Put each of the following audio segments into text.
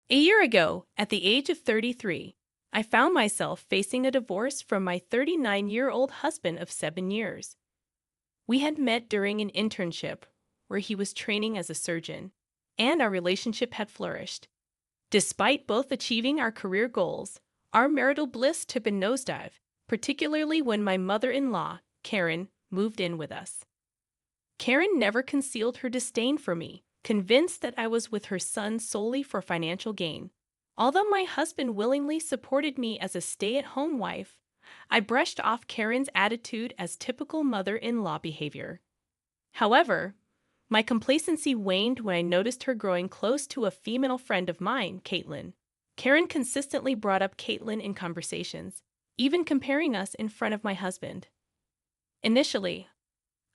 A year ago, at the age of 33, I found myself facing a divorce from my 39-year-old husband of 7 years. We had met during an internship where he was training as a surgeon, and our relationship had flourished. Despite both achieving our career goals, our marital bliss took a nosedive, particularly when my mother-in-law, Karen, moved in with us. Karen never concealed her disdain for me, convinced that I was with her son solely for financial gain. Although my husband willingly supported me as a stay-at-home wife, I brushed off Karen's attitude as typical mother-in-law behavior. However, my complacency waned when I noticed her growing close to a female friend of mine, Caitlin. Karen consistently brought up Caitlin in conversations, even comparing us in front of my husband. Initially,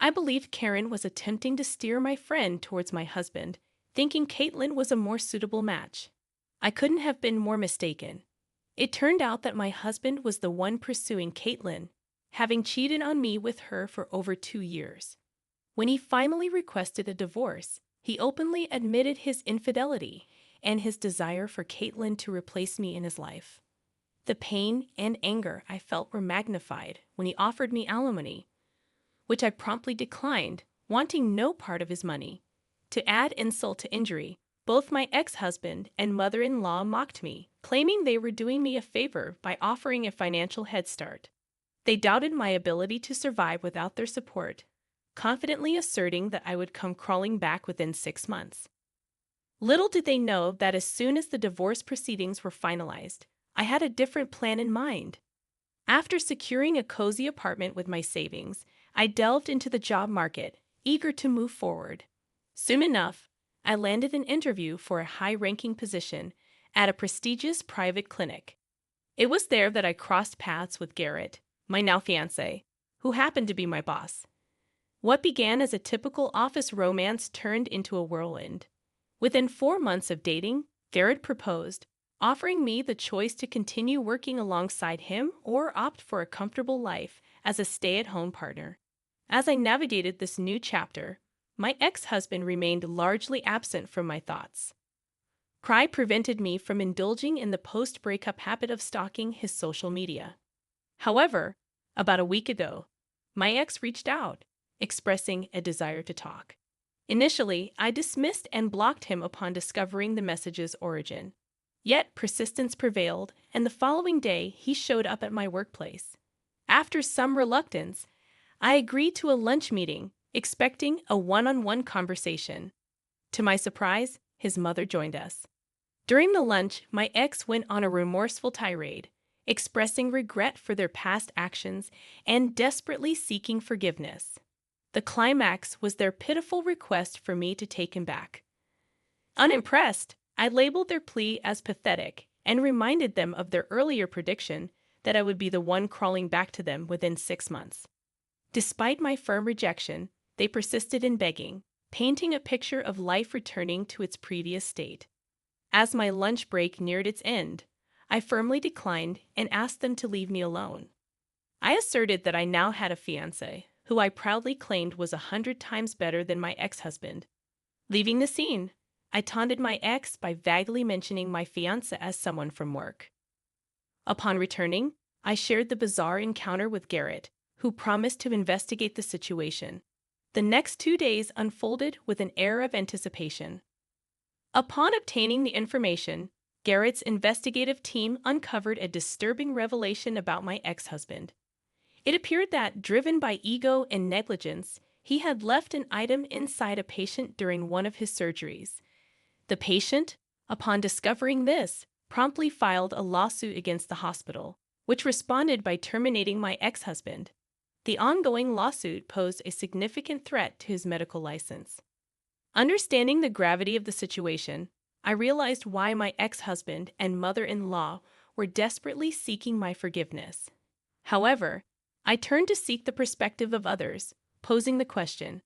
I believed Karen was attempting to steer my friend towards my husband, thinking Caitlin was a more suitable match. I couldn't have been more mistaken. It turned out that my husband was the one pursuing Caitlin, having cheated on me with her for over 2 years. When he finally requested a divorce, he openly admitted his infidelity and his desire for Caitlin to replace me in his life. The pain and anger I felt were magnified when he offered me alimony, which I promptly declined, wanting no part of his money. To add insult to injury, both my ex-husband and mother-in-law mocked me, claiming they were doing me a favor by offering a financial head start. They doubted my ability to survive without their support, confidently asserting that I would come crawling back within 6 months. Little did they know that as soon as the divorce proceedings were finalized, I had a different plan in mind. After securing a cozy apartment with my savings, I delved into the job market, eager to move forward. Soon enough, I landed an interview for a high-ranking position at a prestigious private clinic. It was there that I crossed paths with Garrett, my now fiancé, who happened to be my boss. What began as a typical office romance turned into a whirlwind. Within 4 months of dating, Garrett proposed, offering me the choice to continue working alongside him or opt for a comfortable life as a stay-at-home partner. As I navigated this new chapter, my ex-husband remained largely absent from my thoughts. Pride prevented me from indulging in the post-breakup habit of stalking his social media. However, about a week ago, my ex reached out, expressing a desire to talk. Initially, I dismissed and blocked him upon discovering the message's origin. Yet persistence prevailed, and the following day he showed up at my workplace. After some reluctance, I agreed to a lunch meeting, expecting a one-on-one conversation. To my surprise, his mother joined us. During the lunch, my ex went on a remorseful tirade, expressing regret for their past actions and desperately seeking forgiveness. The climax was their pitiful request for me to take him back. Unimpressed, I labeled their plea as pathetic and reminded them of their earlier prediction that I would be the one crawling back to them within 6 months. Despite my firm rejection, they persisted in begging, painting a picture of life returning to its previous state. As my lunch break neared its end, I firmly declined and asked them to leave me alone. I asserted that I now had a fiancé, who I proudly claimed was 100 times better than my ex-husband. Leaving the scene, I taunted my ex by vaguely mentioning my fiancé as someone from work. Upon returning, I shared the bizarre encounter with Garrett, who promised to investigate the situation. The next 2 days unfolded with an air of anticipation. Upon obtaining the information, Garrett's investigative team uncovered a disturbing revelation about my ex-husband. It appeared that, driven by ego and negligence, he had left an item inside a patient during one of his surgeries. The patient, upon discovering this, promptly filed a lawsuit against the hospital, which responded by terminating my ex-husband. The ongoing lawsuit posed a significant threat to his medical license. Understanding the gravity of the situation, I realized why my ex-husband and mother-in-law were desperately seeking my forgiveness. However, I turned to seek the perspective of others, posing the question,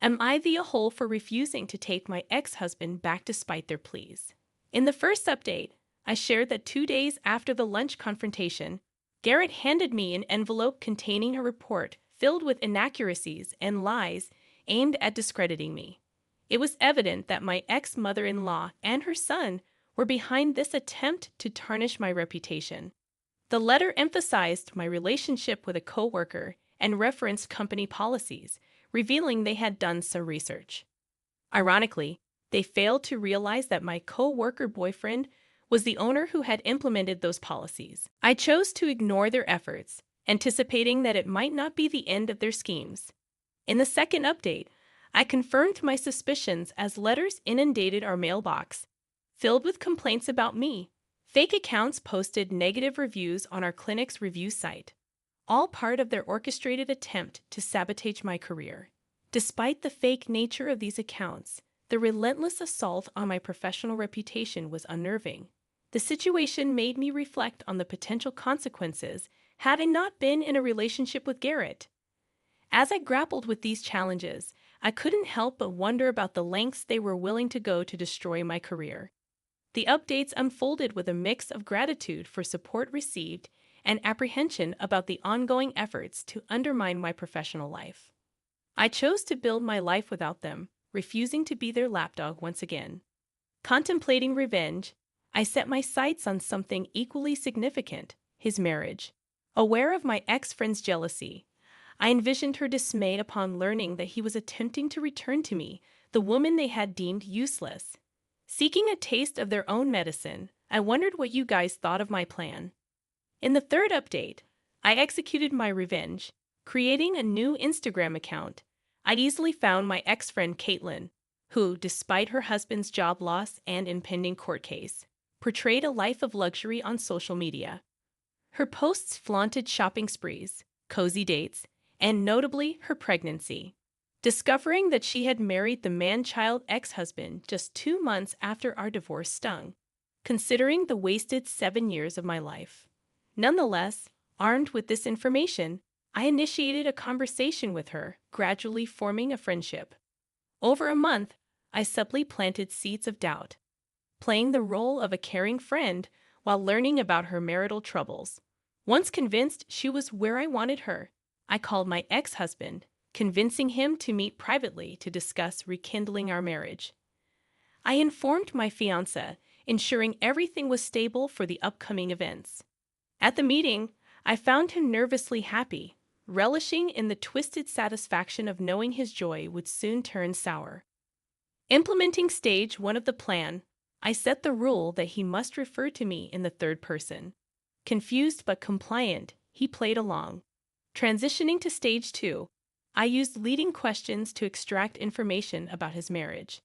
am I the a-hole for refusing to take my ex-husband back despite their pleas? In the first update, I shared that 2 days after the lunch confrontation, Garrett handed me an envelope containing a report filled with inaccuracies and lies aimed at discrediting me. It was evident that my ex-mother-in-law and her son were behind this attempt to tarnish my reputation. The letter emphasized my relationship with a coworker and referenced company policies, revealing they had done some research. Ironically, they failed to realize that my co-worker boyfriend was the owner who had implemented those policies. I chose to ignore their efforts, anticipating that it might not be the end of their schemes. In the second update, I confirmed my suspicions as letters inundated our mailbox, filled with complaints about me. Fake accounts posted negative reviews on our clinic's review site, all part of their orchestrated attempt to sabotage my career. Despite the fake nature of these accounts, the relentless assault on my professional reputation was unnerving. The situation made me reflect on the potential consequences had I not been in a relationship with Garrett. As I grappled with these challenges, I couldn't help but wonder about the lengths they were willing to go to destroy my career. The updates unfolded with a mix of gratitude for support received and apprehension about the ongoing efforts to undermine my professional life. I chose to build my life without them, refusing to be their lapdog once again. Contemplating revenge, I set my sights on something equally significant: his marriage. Aware of my ex-friend's jealousy, I envisioned her dismay upon learning that he was attempting to return to me, the woman they had deemed useless. Seeking a taste of their own medicine, I wondered what you guys thought of my plan. In the third update, I executed my revenge, creating a new Instagram account. I easily found my ex-friend Caitlin, who, despite her husband's job loss and impending court case, portrayed a life of luxury on social media. Her posts flaunted shopping sprees, cozy dates, and notably her pregnancy. Discovering that she had married the man-child ex-husband just 2 months after our divorce stung, considering the wasted 7 years of my life. Nonetheless, armed with this information, I initiated a conversation with her, gradually forming a friendship. Over a month, I subtly planted seeds of doubt, playing the role of a caring friend while learning about her marital troubles. Once convinced she was where I wanted her, I called my ex-husband, convincing him to meet privately to discuss rekindling our marriage. I informed my fiancé, ensuring everything was stable for the upcoming events. At the meeting, I found him nervously happy, relishing in the twisted satisfaction of knowing his joy would soon turn sour. Implementing stage 1 of the plan, I set the rule that he must refer to me in the third person. Confused but compliant, he played along. Transitioning to stage 2, I used leading questions to extract information about his marriage.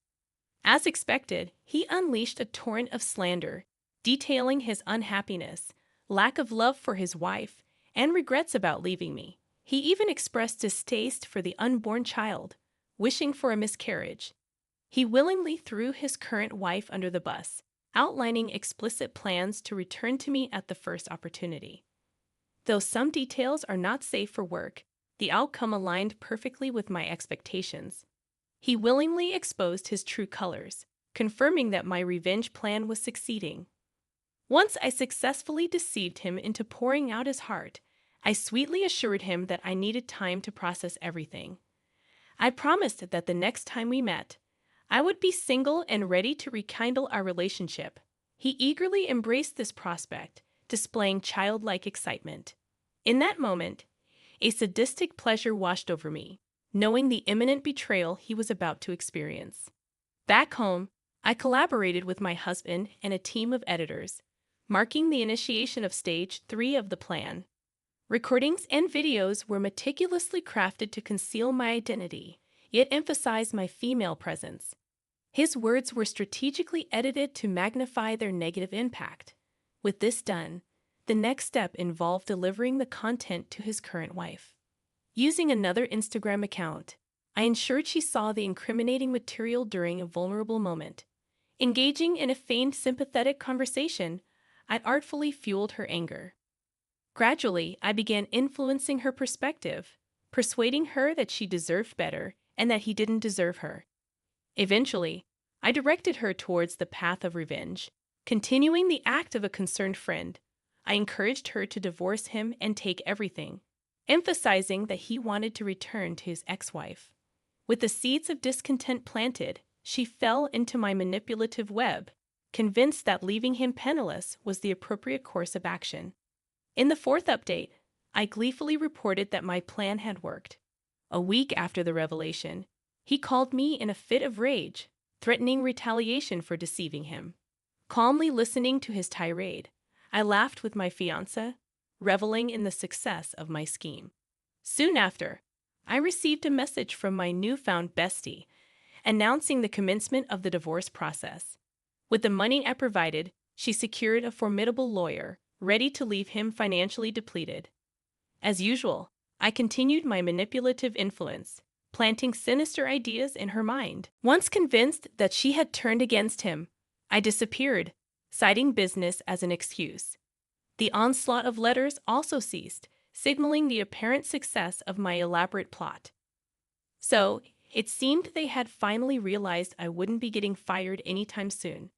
As expected, he unleashed a torrent of slander, detailing his unhappiness, lack of love for his wife, and regrets about leaving me. He even expressed distaste for the unborn child, wishing for a miscarriage. He willingly threw his current wife under the bus, outlining explicit plans to return to me at the first opportunity. Though some details are not safe for work, the outcome aligned perfectly with my expectations. He willingly exposed his true colors, confirming that my revenge plan was succeeding. Once I successfully deceived him into pouring out his heart, I sweetly assured him that I needed time to process everything. I promised that the next time we met, I would be single and ready to rekindle our relationship. He eagerly embraced this prospect, displaying childlike excitement. In that moment, a sadistic pleasure washed over me, knowing the imminent betrayal he was about to experience. Back home, I collaborated with my husband and a team of editors, marking the initiation of stage 3 of the plan. Recordings and videos were meticulously crafted to conceal my identity, yet emphasize my female presence. His words were strategically edited to magnify their negative impact. With this done, the next step involved delivering the content to his current wife. Using another Instagram account, I ensured she saw the incriminating material during a vulnerable moment. Engaging in a feigned sympathetic conversation, I artfully fueled her anger. Gradually, I began influencing her perspective, persuading her that she deserved better and that he didn't deserve her. Eventually, I directed her towards the path of revenge. Continuing the act of a concerned friend, I encouraged her to divorce him and take everything, emphasizing that he wanted to return to his ex-wife. With the seeds of discontent planted, she fell into my manipulative web, convinced that leaving him penniless was the appropriate course of action. In the fourth update, I gleefully reported that my plan had worked. A week after the revelation, he called me in a fit of rage, threatening retaliation for deceiving him. Calmly listening to his tirade, I laughed with my fiancé, reveling in the success of my scheme. Soon after, I received a message from my newfound bestie, announcing the commencement of the divorce process. With the money I provided, she secured a formidable lawyer, ready to leave him financially depleted. As usual, I continued my manipulative influence, planting sinister ideas in her mind. Once convinced that she had turned against him, I disappeared, citing business as an excuse. The onslaught of letters also ceased, signaling the apparent success of my elaborate plot. So, it seemed they had finally realized I wouldn't be getting fired anytime soon.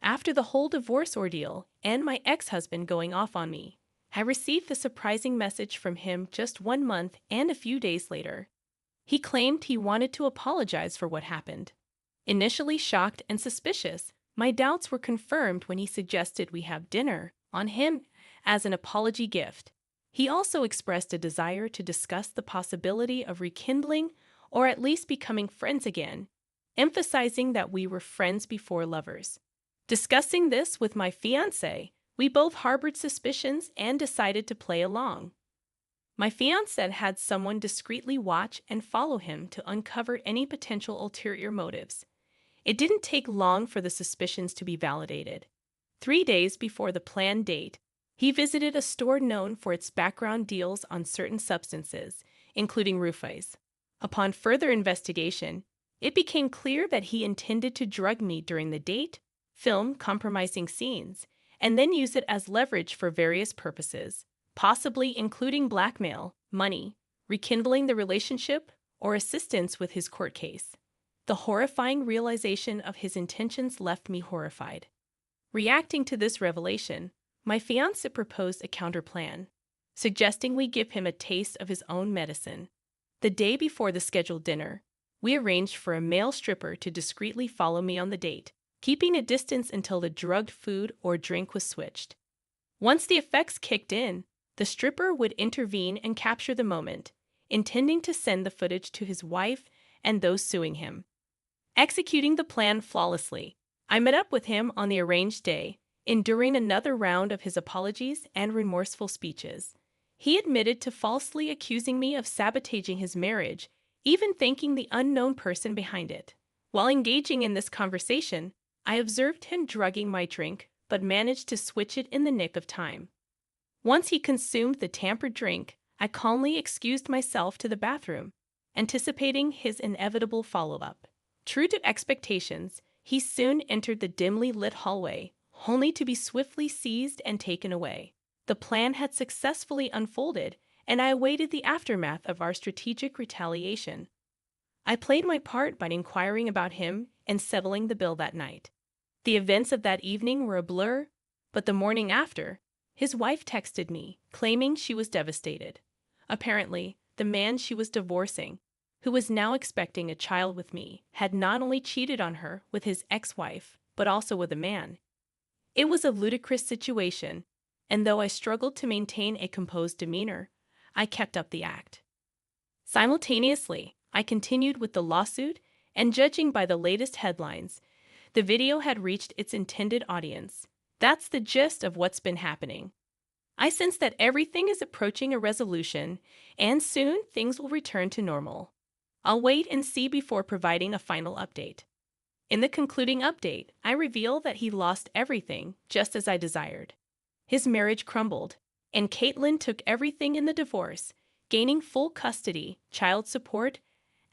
After the whole divorce ordeal and my ex-husband going off on me, I received a surprising message from him just 1 month and a few days later. He claimed he wanted to apologize for what happened. Initially shocked and suspicious, my doubts were confirmed when he suggested we have dinner on him as an apology gift. He also expressed a desire to discuss the possibility of rekindling or at least becoming friends again, emphasizing that we were friends before lovers. Discussing this with my fiancé, we both harbored suspicions and decided to play along. My fiancé had someone discreetly watch and follow him to uncover any potential ulterior motives. It didn't take long for the suspicions to be validated. 3 days before the planned date, he visited a store known for its background deals on certain substances, including roofies. Upon further investigation, it became clear that he intended to drug me during the date, film compromising scenes, and then use it as leverage for various purposes, possibly including blackmail, money, rekindling the relationship, or assistance with his court case. The horrifying realization of his intentions left me horrified. Reacting to this revelation, my fiancé proposed a counterplan, suggesting we give him a taste of his own medicine. The day before the scheduled dinner, we arranged for a male stripper to discreetly follow me on the date, keeping a distance until the drugged food or drink was switched. Once the effects kicked in, the stripper would intervene and capture the moment, intending to send the footage to his wife and those suing him. Executing the plan flawlessly, I met up with him on the arranged day, enduring another round of his apologies and remorseful speeches. He admitted to falsely accusing me of sabotaging his marriage, even thanking the unknown person behind it. While engaging in this conversation, I observed him drugging my drink, but managed to switch it in the nick of time. Once he consumed the tampered drink, I calmly excused myself to the bathroom, anticipating his inevitable follow-up. True to expectations, he soon entered the dimly lit hallway, only to be swiftly seized and taken away. The plan had successfully unfolded, and I awaited the aftermath of our strategic retaliation. I played my part by inquiring about him and settling the bill that night. The events of that evening were a blur, but the morning after, his wife texted me, claiming she was devastated. Apparently, the man she was divorcing, who was now expecting a child with me, had not only cheated on her with his ex-wife, but also with a man. It was a ludicrous situation, and though I struggled to maintain a composed demeanor, I kept up the act. Simultaneously, I continued with the lawsuit, and judging by the latest headlines, the video had reached its intended audience. That's the gist of what's been happening. I sense that everything is approaching a resolution, and soon things will return to normal. I'll wait and see before providing a final update. In the concluding update, I reveal that he lost everything, just as I desired. His marriage crumbled, and Caitlin took everything in the divorce, gaining full custody, child support,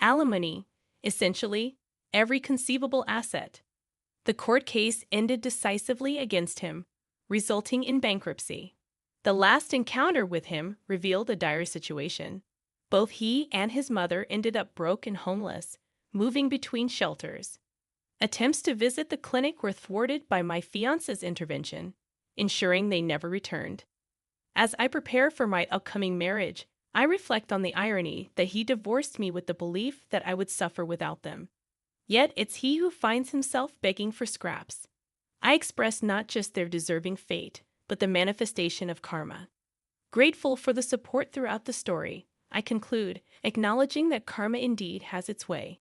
alimony, essentially every conceivable asset. The court case ended decisively against him, resulting in bankruptcy. The last encounter with him revealed a dire situation. Both he and his mother ended up broke and homeless, moving between shelters. Attempts to visit the clinic were thwarted by my fiancé's intervention, ensuring they never returned. As I prepare for my upcoming marriage, I reflect on the irony that he divorced me with the belief that I would suffer without them. Yet it's he who finds himself begging for scraps. I express not just their deserving fate, but the manifestation of karma. Grateful for the support throughout the story, I conclude, acknowledging that karma indeed has its way.